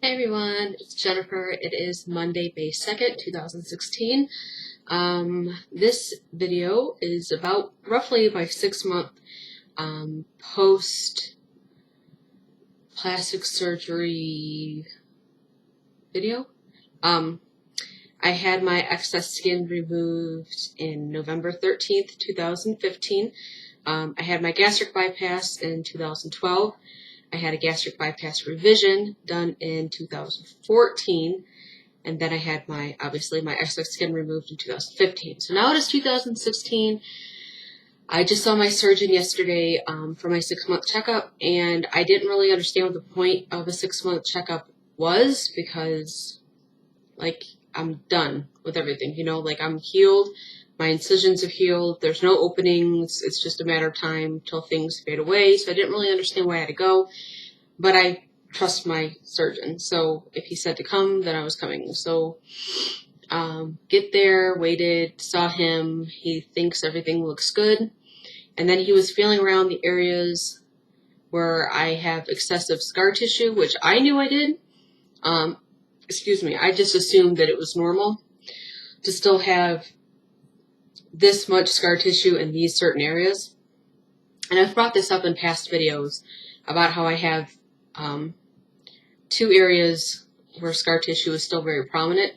Hey everyone, it's Jennifer. It is Monday, May 2nd, 2016. This video is about roughly my 6-month post plastic surgery video. I had my excess skin removed in November 13th, 2015. I had my gastric bypass in 2012. I had a gastric bypass revision done in 2014, and then I had obviously my excess skin removed in 2015. So now it is 2016. I just saw my surgeon yesterday for my 6-month checkup, and I didn't really understand what the point of a 6-month checkup was because, I'm done with everything, I'm healed. My incisions have healed. There's no openings. It's just a matter of time till things fade away. So I didn't really understand why I had to go, but I trust my surgeon. So if he said to come, then I was coming. So get there, waited, saw him. He thinks everything looks good. And then he was feeling around the areas where I have excessive scar tissue, which I knew I did. I just assumed that it was normal to still have this much scar tissue in these certain areas. And I've brought this up in past videos about how I have 2 areas where scar tissue is still very prominent.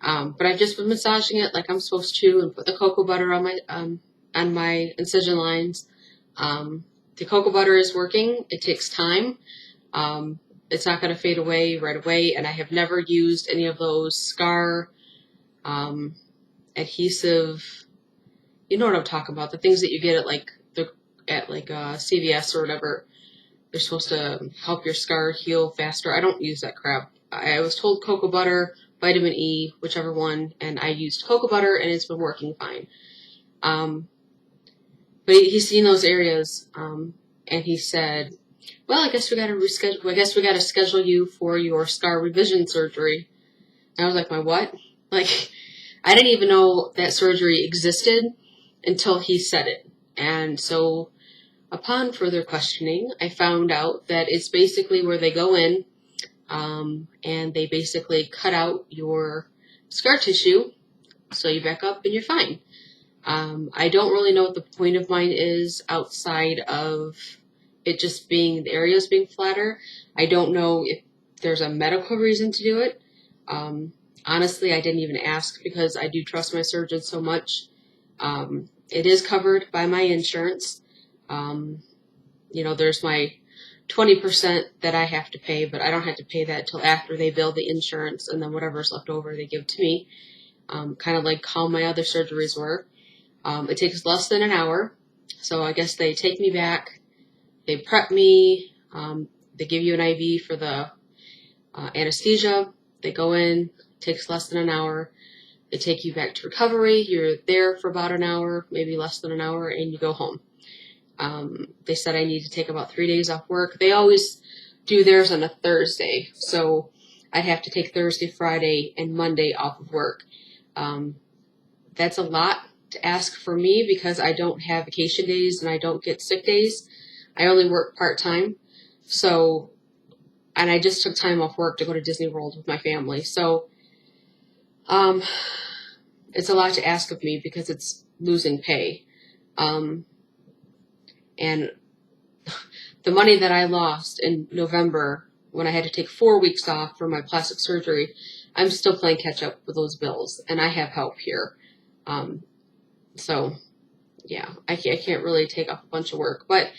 But I've just been massaging it like I'm supposed to and put the cocoa butter on my incision lines. The cocoa butter is working. It takes time. It's not going to fade away right away, and I have never used any of those scar adhesive. You know what I'm talking about? The things that you get at CVS or whatever. They're supposed to help your scar heal faster. I don't use that crap. I was told cocoa butter, vitamin E, whichever one, and I used cocoa butter, and it's been working fine. But he's seen those areas, and he said, well, I guess we got to reschedule. I guess we got to schedule you for your scar revision surgery. And I was like, my what? I didn't even know that surgery existed until he said it. And so upon further questioning, I found out that it's basically where they go in, and they basically cut out your scar tissue, so you back up and you're fine. I don't really know what the point of mine is outside of it just being, the areas being flatter. I don't know if there's a medical reason to do it. Honestly, I didn't even ask because I do trust my surgeon so much. It is covered by my insurance. There's my 20% that I have to pay, but I don't have to pay that till after they bill the insurance, and then whatever's left over they give to me, kind of like how my other surgeries were. It takes less than an hour, so I guess they take me back, they prep me, they give you an IV for the anesthesia, they go in, it takes less than an hour, they take you back to recovery, you're there for about an hour, maybe less than an hour, and you go home. They said I need to take about 3 days off work. They always do theirs on a Thursday, so I'd have to take Thursday, Friday, and Monday off of work. That's a lot to ask for me because I don't have vacation days and I don't get sick days. I only work part-time, and I just took time off work to go to Disney World with my family. So it's a lot to ask of me because it's losing pay. And the money that I lost in November when I had to take 4 weeks off for my plastic surgery, I'm still playing catch up with those bills, and I have help here. So yeah, I can't really take off a bunch of work, but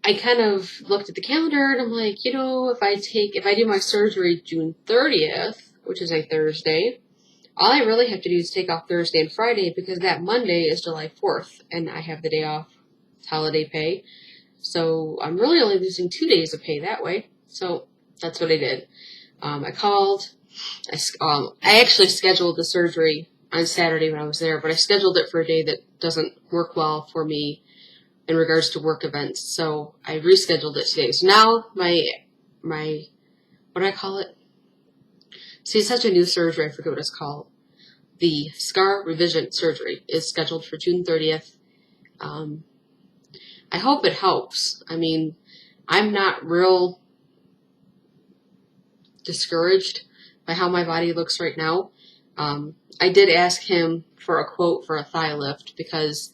I kind of looked at the calendar and I'm like, if I do my surgery June 30th, which is a Thursday, all I really have to do is take off Thursday and Friday because that Monday is July 4th and I have the day off. It's holiday pay. So I'm really only losing 2 days of pay that way. So that's what I did. I called. I actually scheduled the surgery on Saturday when I was there, but I scheduled it for a day that doesn't work well for me in regards to work events. So I rescheduled it today. So now my what do I call it? See, it's such a new surgery. I forget what it's called. The scar revision surgery is scheduled for June 30th. I hope it helps. I mean, I'm not real discouraged by how my body looks right now. I did ask him for a quote for a thigh lift because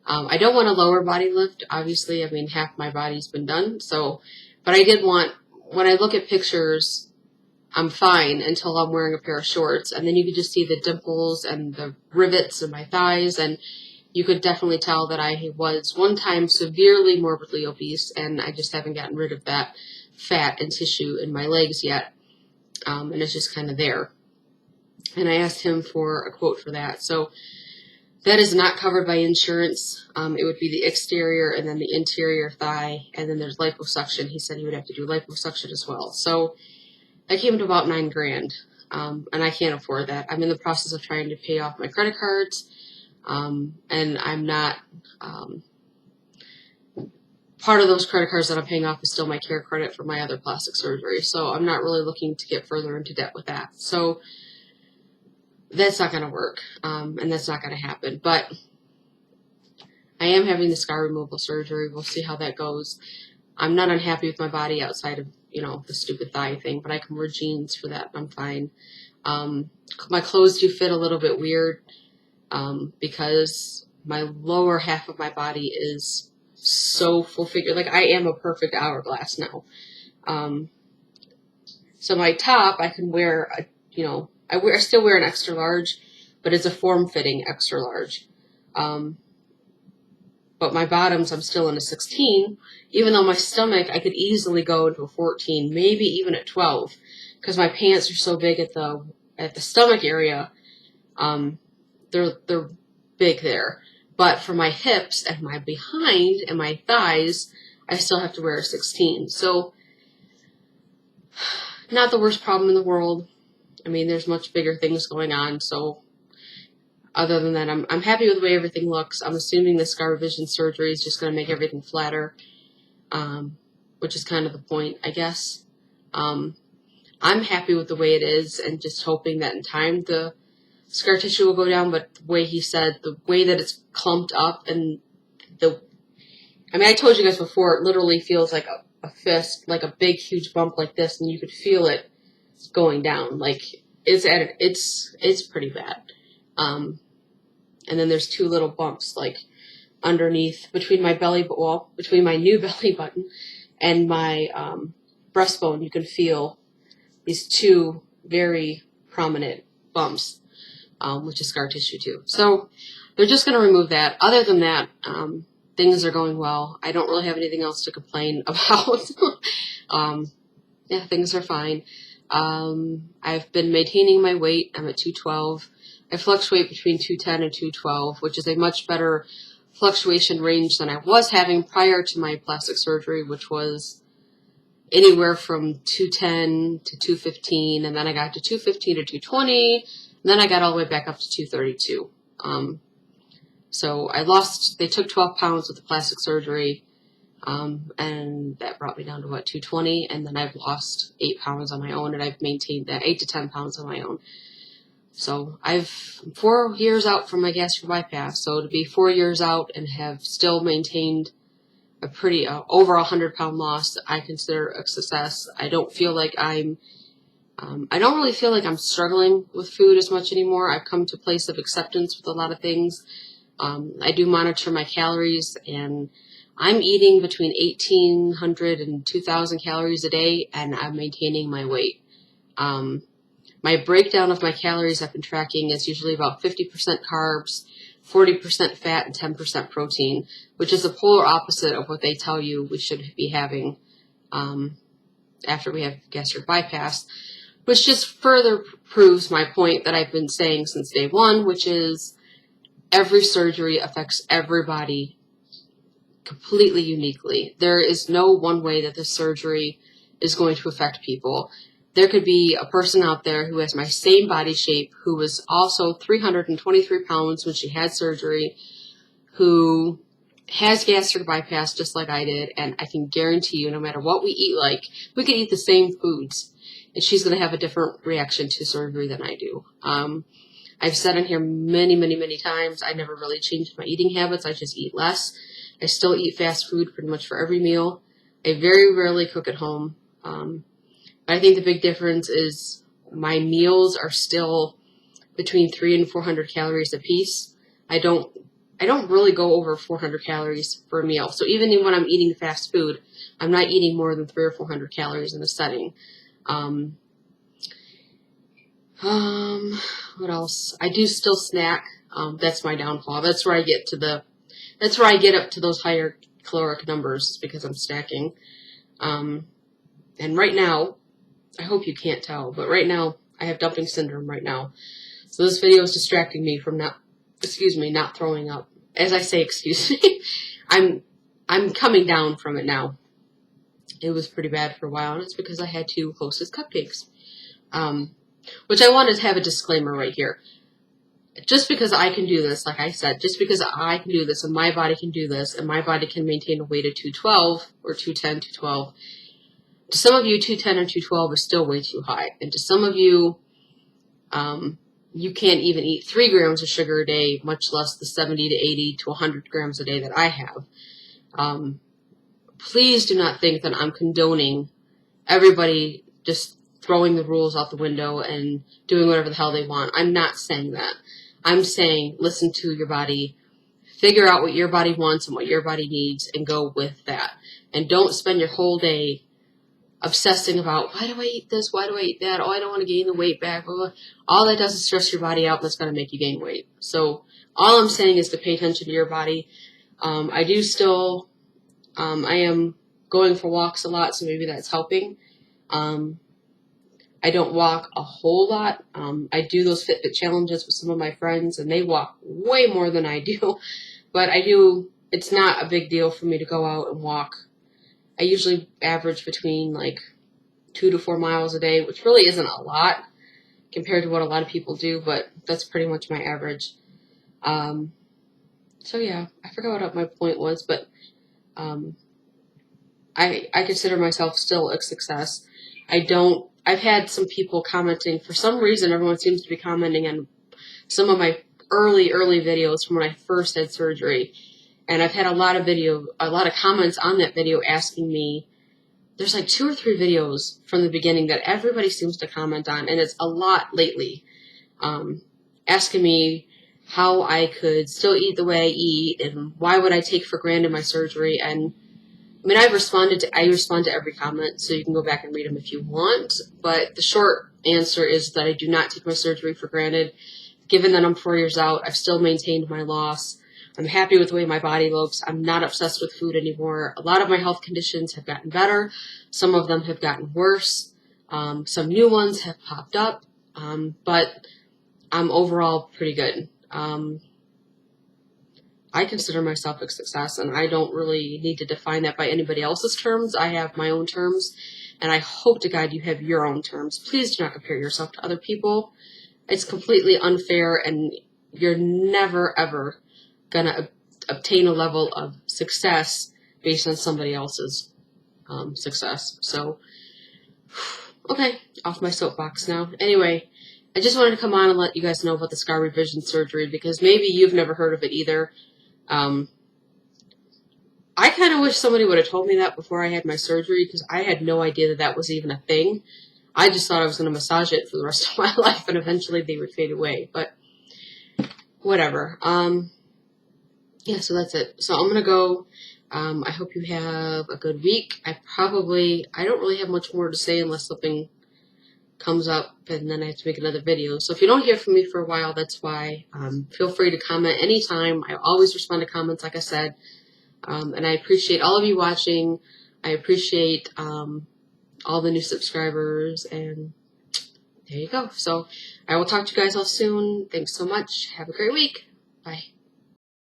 I don't want a lower body lift. Obviously, I mean, half my body's been done. So, but I did want, when I look at pictures, I'm fine until I'm wearing a pair of shorts. And then you could just see the dimples and the rivets in my thighs. And you could definitely tell that I was one time severely morbidly obese. And I just haven't gotten rid of that fat and tissue in my legs yet. And it's just kind of there. And I asked him for a quote for that. So that is not covered by insurance. It would be the exterior and then the interior thigh, and then there's liposuction. He said he would have to do liposuction as well. So that came to about $9,000, and I can't afford that. I'm in the process of trying to pay off my credit cards, and I'm not. Part of those credit cards that I'm paying off is still my care credit for my other plastic surgery. So I'm not really looking to get further into debt with that. So that's not going to work, and that's not going to happen. But I am having the scar removal surgery. We'll see how that goes. I'm not unhappy with my body outside of, the stupid thigh thing, but I can wear jeans for that. I'm fine. My clothes do fit a little bit weird because my lower half of my body is so full figure. Like, I am a perfect hourglass now. So my top, I can wear, I still wear an extra large, but it's a form-fitting extra large. But my bottoms, I'm still in a 16, even though my stomach, I could easily go into a 14, maybe even a 12, because my pants are so big at the stomach area. They're big there. But for my hips and my behind and my thighs, I still have to wear a 16. So, not the worst problem in the world. I mean, there's much bigger things going on, so other than that, I'm happy with the way everything looks. I'm assuming the scar revision surgery is just going to make everything flatter, which is kind of the point, I guess. I'm happy with the way it is and just hoping that in time the scar tissue will go down, but the way he said, the way that it's clumped up and I told you guys before, it literally feels like a fist, like a big, huge bump like this, and you could feel it going down. Like, it's pretty bad. And then there's two little bumps, like, underneath, between my between my new belly button and my breastbone. You can feel these two very prominent bumps, which is scar tissue too. So they're just going to remove that. Other than that, things are going well. I don't really have anything else to complain about. Things are fine. I've been maintaining my weight. I'm at 212. I fluctuate between 210 and 212, which is a much better fluctuation range than I was having prior to my plastic surgery, which was anywhere from 210 to 215, and then I got to 215 to 220, and then I got all the way back up to 232. So they took 12 pounds with the plastic surgery, and that brought me down to 220, and then I've lost 8 pounds on my own, and I've maintained that 8 to 10 pounds on my own. So I'm 4 years out from my gastric bypass. So to be 4 years out and have still maintained a pretty over 100-pound loss, I consider a success. I don't feel like I don't really feel like I'm struggling with food as much anymore. I've come to a place of acceptance with a lot of things. I do monitor my calories, and I'm eating between 1,800 and 2,000 calories a day, and I'm maintaining my weight. My breakdown of my calories I've been tracking is usually about 50% carbs, 40% fat, and 10% protein, which is the polar opposite of what they tell you we should be having after we have gastric bypass, which just further proves my point that I've been saying since day one, which is every surgery affects everybody completely uniquely. There is no one way that this surgery is going to affect people. There could be a person out there who has my same body shape, who was also 323 pounds when she had surgery, who has gastric bypass just like I did, and I can guarantee you, no matter what we eat, like, we could eat the same foods, and she's going to have a different reaction to surgery than I do. I've said in here many, many, many times, I never really changed my eating habits. I just eat less. I still eat fast food pretty much for every meal. I very rarely cook at home. But I think the big difference is my meals are still between 300 and 400 calories a piece. I don't really go over 400 calories for a meal. So even when I'm eating fast food, I'm not eating more than 300 or 400 calories in a setting. What else? I do still snack. That's my downfall. That's where I get up to those higher caloric numbers, because I'm snacking. And right now, I hope you can't tell, but right now I have dumping syndrome right now. So this video is distracting me from not throwing up. As I say, excuse me, I'm coming down from it now. It was pretty bad for a while, and it's because I had 2 Hostess cupcakes. Which I wanted to have a disclaimer right here. Just because I can do this, like I said, just because I can do this and my body can do this and my body can maintain a weight of 212 or 210, 212, to some of you, 210 or 212 is still way too high. And to some of you, you can't even eat 3 grams of sugar a day, much less the 70 to 80 to 100 grams a day that I have. Please do not think that I'm condoning everybody just throwing the rules out the window and doing whatever the hell they want. I'm not saying that. I'm saying listen to your body, figure out what your body wants and what your body needs, and go with that. And don't spend your whole day obsessing about, why do I eat this? Why do I eat that? Oh, I don't want to gain the weight back. Blah, blah. All that does is stress your body out, and that's going to make you gain weight. So all I'm saying is to pay attention to your body. I do still, I am going for walks a lot, so maybe that's helping. I don't walk a whole lot. I do those Fitbit challenges with some of my friends, and they walk way more than I do. But it's not a big deal for me to go out and walk. I usually average between like 2 to 4 miles a day, which really isn't a lot compared to what a lot of people do, but that's pretty much my average. So yeah, I forgot what my point was, but I consider myself still a success. I've had some people commenting. For some reason, everyone seems to be commenting on some of my early videos from when I first had surgery. And I've had a lot of comments on that video asking me, there's like 2 or 3 videos from the beginning that everybody seems to comment on, and it's a lot lately, asking me how I could still eat the way I eat, and why would I take for granted my surgery. And I mean, I respond to every comment, so you can go back and read them if you want. But the short answer is that I do not take my surgery for granted. Given that I'm 4 years out, I've still maintained my loss. I'm happy with the way my body looks. I'm not obsessed with food anymore. A lot of my health conditions have gotten better. Some of them have gotten worse. Some new ones have popped up. But I'm overall pretty good. I consider myself a success, and I don't really need to define that by anybody else's terms. I have my own terms, and I hope to God you have your own terms. Please do not compare yourself to other people. It's completely unfair, and you're never, ever going to obtain a level of success based on somebody else's success. So, okay, off my soapbox now. Anyway, I just wanted to come on and let you guys know about the scar revision surgery, because maybe you've never heard of it either. I kind of wish somebody would have told me that before I had my surgery, because I had no idea that was even a thing. I just thought I was going to massage it for the rest of my life, and eventually they would fade away. But whatever. Yeah, so that's it. So I'm going to go. I hope you have a good week. I don't really have much more to say unless something comes up, and then I have to make another video. So if you don't hear from me for a while, that's why. Feel free to comment anytime. I always respond to comments, like I said. And I appreciate all of you watching. I appreciate all the new subscribers, and there you go. So I will talk to you guys all soon. Thanks so much. Have a great week. Bye.